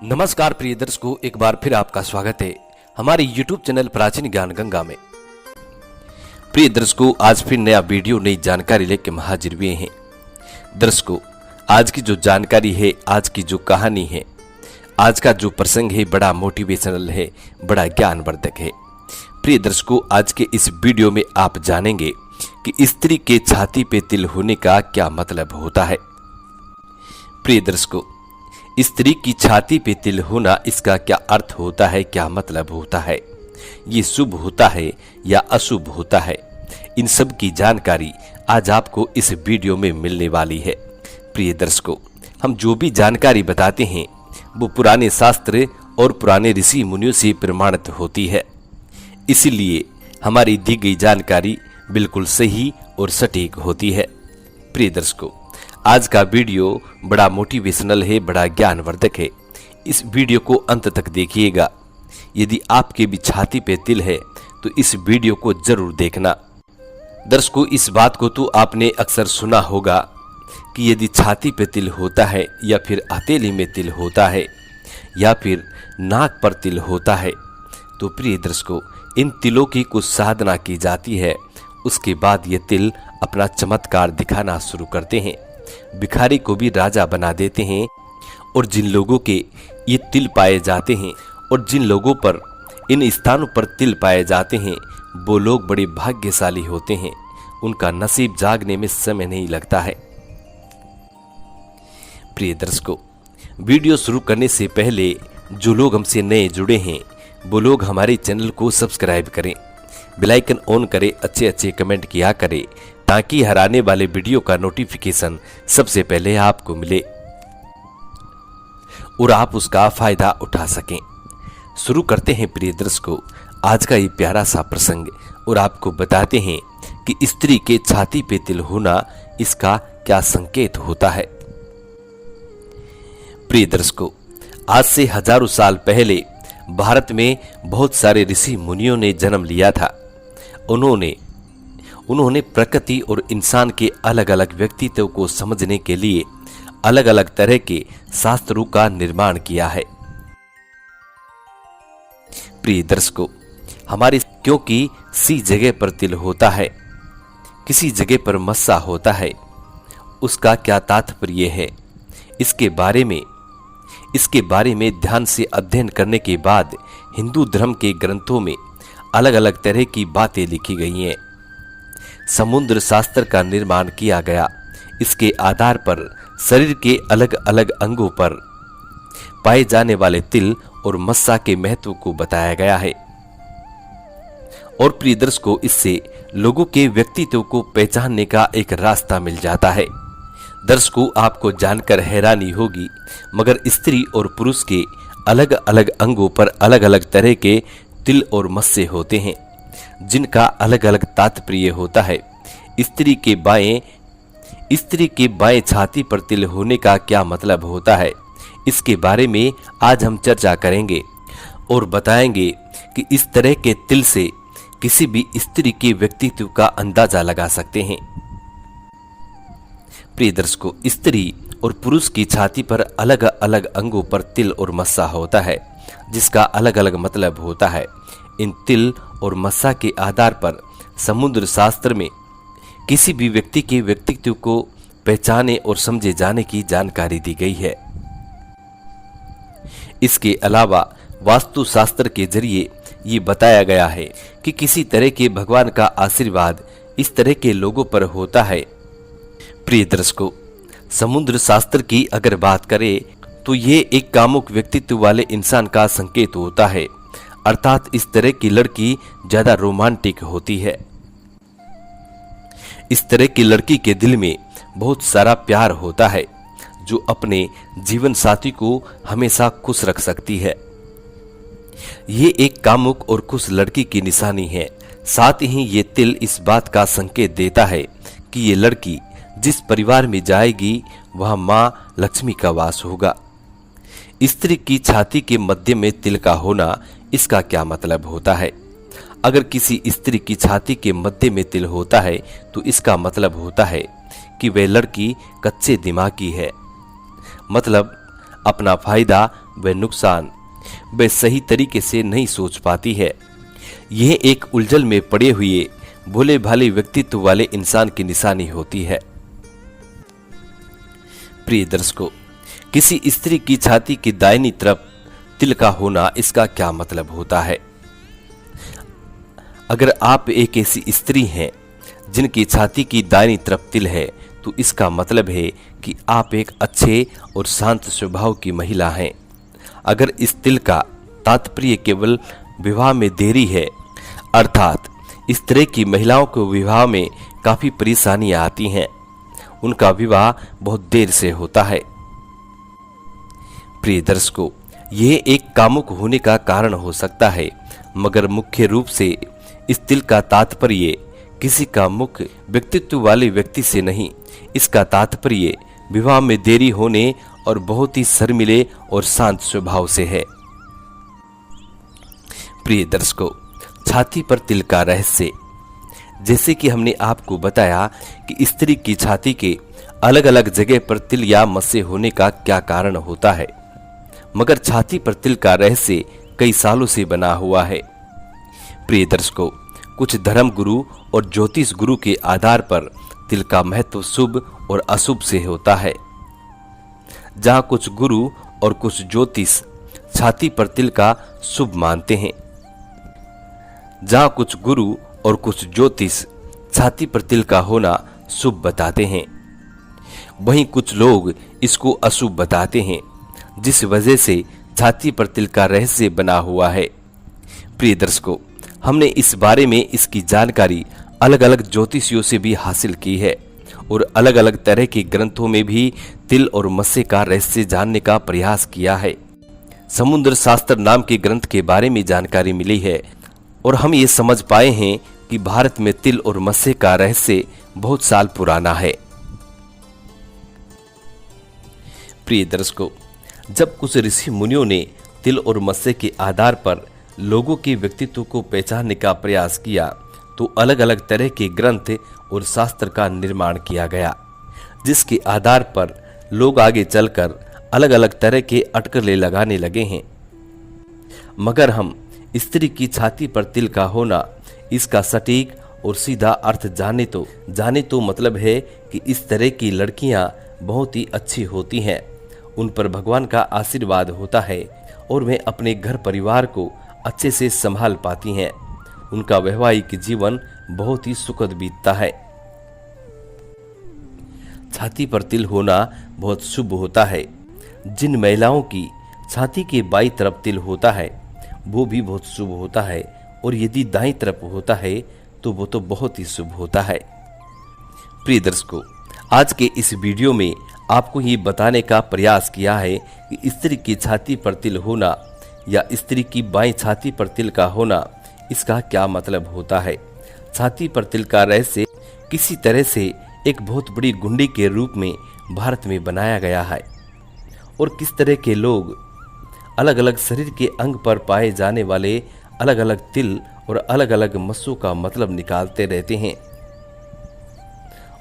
नमस्कार प्रिय दर्शकों, एक बार फिर आपका स्वागत है हमारे YouTube चैनल प्राचीन ज्ञान गंगा में। प्रिय दर्शकों, आज फिर नया वीडियो नई जानकारी लेकर हाजिर हुए हैं। दर्शकों, आज की जो जानकारी है, आज की जो कहानी है, आज का जो प्रसंग है, बड़ा मोटिवेशनल है, बड़ा ज्ञानवर्धक है। प्रिय दर्शकों, आज के इस वीडियो में आप जानेंगे कि स्त्री के छाती पे तिल होने का क्या मतलब होता है। प्रिय दर्शकों, स्त्री की छाती पे तिल होना, इसका क्या अर्थ होता है, क्या मतलब होता है, ये शुभ होता है या अशुभ होता है, इन सब की जानकारी आज आपको इस वीडियो में मिलने वाली है। प्रिय दर्शकों, हम जो भी जानकारी बताते हैं वो पुराने शास्त्र और पुराने ऋषि मुनियों से प्रमाणित होती है, इसलिए हमारी दी गई जानकारी बिल्कुल सही और सटीक होती है। प्रिय दर्शकों, आज का वीडियो बड़ा मोटिवेशनल है, बड़ा ज्ञानवर्धक है। इस वीडियो को अंत तक देखिएगा। यदि आपके भी छाती पे तिल है तो इस वीडियो को जरूर देखना। दर्शकों, इस बात को तो आपने अक्सर सुना होगा कि यदि छाती पे तिल होता है या फिर हथेली में तिल होता है या फिर नाक पर तिल होता है तो प्रिय दर्शकों, इन तिलों की कुछ साधना की जाती है। उसके बाद ये तिल अपना चमत्कार दिखाना शुरू करते हैं, भिखारी को भी राजा बना देते हैं। और जिन लोगों के ये तिल पाए जाते हैं और जिन लोगों पर इन स्थानों पर तिल पाए जाते हैं वो लोग बड़े भाग्यशाली होते हैं, उनका नसीब जागने में समय नहीं लगता है। प्रिय दर्शकों, वीडियो शुरू करने से पहले जो लोग हमसे नए जुड़े हैं वो लोग हमारे चैनल को सब्सक्राइब करें, बेल आइकन ऑन करें, अच्छे अच्छे कमेंट किया करें ताकि हर आने वाले वीडियो का नोटिफिकेशन सबसे पहले आपको मिले और आप उसका फायदा उठा सकें। शुरू करते हैं प्रिय दर्शकों आज का ये प्यारा सा प्रसंग और आपको बताते हैं कि स्त्री के छाती पे तिल होना, इसका क्या संकेत होता है। प्रिय दर्शकों, आज से हजारों साल पहले भारत में बहुत सारे ऋषि मुनियों ने जन्म लिया था। उन्होंने प्रकृति और इंसान के अलग अलग व्यक्तित्व को समझने के लिए अलग अलग तरह के शास्त्रों का निर्माण किया है। प्रिय दर्शकों, हमारे क्योंकि सी जगह पर तिल होता है, किसी जगह पर मस्सा होता है, उसका क्या तात्पर्य है, इसके बारे में ध्यान से अध्ययन करने के बाद हिंदू धर्म के ग्रंथों में अलग अलग तरह की बातें लिखी गई हैं। समुद्र शास्त्र का निर्माण किया गया। इसके आधार पर शरीर के अलग अलग अंगों पर पाए जाने वाले तिल और मस्सा के महत्व को बताया गया है। और प्रिय दर्शकों, इससे लोगों के व्यक्तित्व को पहचानने का एक रास्ता मिल जाता है। दर्शकों, आपको जानकर हैरानी होगी, मगर स्त्री और पुरुष के अलग अलग अंगों पर अलग अलग तरह के तिल और मस्से होते हैं, जिनका अलग अलग तात्पर्य होता है। स्त्री के बाएं छाती पर तिल होने का क्या मतलब होता है, इसके बारे में आज हम चर्चा करेंगे और बताएंगे कि इस तरह के तिल से किसी भी स्त्री के व्यक्तित्व का अंदाजा लगा सकते हैं। प्रिय दर्शकों, स्त्री और पुरुष की छाती पर अलग अलग अंगों पर तिल और मस्सा होता है, जिसका अलग अलग मतलब होता है। इन तिल और मस्सा के आधार पर समुद्र शास्त्र में किसी भी व्यक्ति के व्यक्तित्व को पहचाने और समझे जाने की जानकारी दी गई है। इसके अलावा वास्तु शास्त्र के जरिए ये बताया गया है कि किसी तरह के भगवान का आशीर्वाद इस तरह के लोगों पर होता है। प्रिय दर्शकों, समुद्र शास्त्र की अगर बात करें तो ये एक कामुक व्यक्तित्व वाले इंसान का संकेत होता है, अर्थात इस तरह की लड़की ज्यादा रोमांटिक होती है। इस तरह की लड़की के दिल में बहुत सारा प्यार होता है, जो अपने जीवन साथी को हमेशा खुश रख सकती है। ये एक कामुक और खुश लड़की की निशानी है। साथ ही ये तिल इस बात का संकेत देता है कि ये लड़की जिस परिवार में जाएगी वह माँ लक्ष्मी का वास होगा। स्त्री की छाती के मध्य में तिल का होना, इसका क्या मतलब होता है। अगर किसी स्त्री की छाती के मध्य में तिल होता है तो इसका मतलब होता है कि वह लड़की कच्चे दिमाग की है, मतलब अपना फायदा व नुकसान वे सही तरीके से नहीं सोच पाती है। यह एक उलझन में पड़े हुए भोले भाले व्यक्तित्व वाले इंसान की निशानी होती है। प्रिय दर्शकों, किसी स्त्री की छाती की दाहिनी तरफ तिल का होना इसका क्या मतलब होता है? अगर आप एक ऐसी स्त्री हैं जिनकी छाती की दाहिनी तरफ तिल है तो इसका मतलब है कि आप एक अच्छे और शांत स्वभाव की महिला हैं। अगर इस तिल का तात्पर्य केवल विवाह में देरी है, अर्थात इस तरह की महिलाओं को विवाह में काफी परेशानियां आती हैं, उनका विवाह बहुत देर से होता है। प्रिय दर्शकों, यह एक कामुक होने का कारण हो सकता है, मगर मुख्य रूप से इस तिल का तात्पर्य किसी का मुख्य व्यक्तित्व वाले व्यक्ति से नहीं, इसका तात्पर्य विवाह में देरी होने और बहुत ही शर्मीले और शांत स्वभाव से है। प्रिय दर्शकों, छाती पर तिल का रहस्य, जैसे कि हमने आपको बताया कि स्त्री की छाती के अलग अलग जगह पर तिल या मस्से होने का क्या कारण होता है, मगर छाती पर तिल का रहस्य कई सालों से बना हुआ है। प्रिय दर्शकों, कुछ धर्म गुरु और ज्योतिष गुरु के आधार पर तिल का महत्व शुभ और अशुभ से होता है। जहां कुछ गुरु और कुछ ज्योतिष छाती पर तिल का शुभ मानते हैं, जहां कुछ गुरु और कुछ ज्योतिष छाती पर तिल का होना शुभ बताते हैं, वहीं कुछ लोग इसको अशुभ बताते हैं, जिस वजह से छाती पर तिल का रहस्य बना हुआ है। प्रिय दर्शकों, हमने इस बारे में इसकी जानकारी अलग अलग ज्योतिषियों से भी हासिल की है और अलग अलग तरह के ग्रंथों में भी तिल और मस्से का रहस्य जानने का प्रयास किया है। समुद्र शास्त्र नाम के ग्रंथ के बारे में जानकारी मिली है और हम ये समझ पाए हैं कि भारत में तिल और मस्से का रहस्य बहुत साल पुराना है। प्रिय दर्शकों, जब कुछ ऋषि मुनियों ने तिल और मस्से के आधार पर लोगों के व्यक्तित्व को पहचानने का प्रयास किया तो अलग अलग तरह के ग्रंथ और शास्त्र का निर्माण किया गया, जिसके आधार पर लोग आगे चलकर अलग अलग तरह के अटकलें लगाने लगे हैं। मगर हम स्त्री की छाती पर तिल का होना, इसका सटीक और सीधा अर्थ जाने तो मतलब है कि इस तरह की लड़कियां बहुत ही अच्छी होती हैं, उन पर भगवान का आशीर्वाद होता है और वे अपने घर परिवार को अच्छे से संभाल पाती हैं, उनका वैवाहिक जीवन बहुत ही सुखद बीतता है। छाती पर तिल होना बहुत शुभ होता है। जिन महिलाओं की छाती के बाईं तरफ तिल होता है वो भी बहुत शुभ होता है, और यदि दाईं तरफ होता है तो वो तो बहुत ही शुभ होता है। प्रिय दर्शकों, आज के इस वीडियो में आपको ये बताने का प्रयास किया है कि स्त्री की छाती पर तिल होना या स्त्री की बाईं छाती पर तिल का होना, इसका क्या मतलब होता है। छाती पर तिल का रहस्य किसी तरह से एक बहुत बड़ी गुंडी के रूप में भारत में बनाया गया है, और किस तरह के लोग अलग अलग शरीर के अंग पर पाए जाने वाले अलग अलग तिल और अलग अलग मस्सों का मतलब निकालते रहते हैं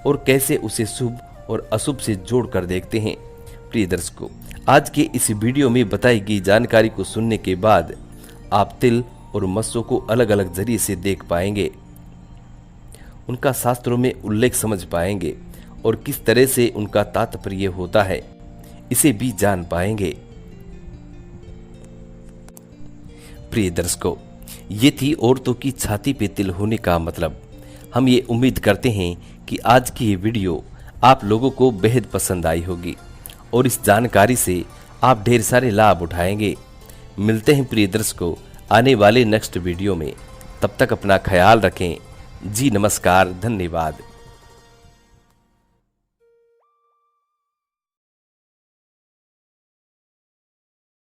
और कैसे उसे शुभ और अशुभ से जोड़ कर देखते हैं। प्रिय दर्शकों, आज के इस वीडियो में बताई गई जानकारी को सुनने के बाद आप तिल और मस्सों को अलग अलग जरिए से देख पाएंगे, उनका शास्त्रों में उल्लेख समझ पाएंगे और किस तरह से उनका तात्पर्य होता है इसे भी जान पाएंगे। प्रिय दर्शकों, ये थी औरतों की छाती पे तिल होने का मतलब। हम ये उम्मीद करते हैं कि आज की ये वीडियो आप लोगों को बेहद पसंद आई होगी और इस जानकारी से आप ढेर सारे लाभ उठाएंगे। मिलते हैं प्रिय दर्शकों आने वाले नेक्स्ट वीडियो में, तब तक अपना ख्याल रखें। जी नमस्कार, धन्यवाद।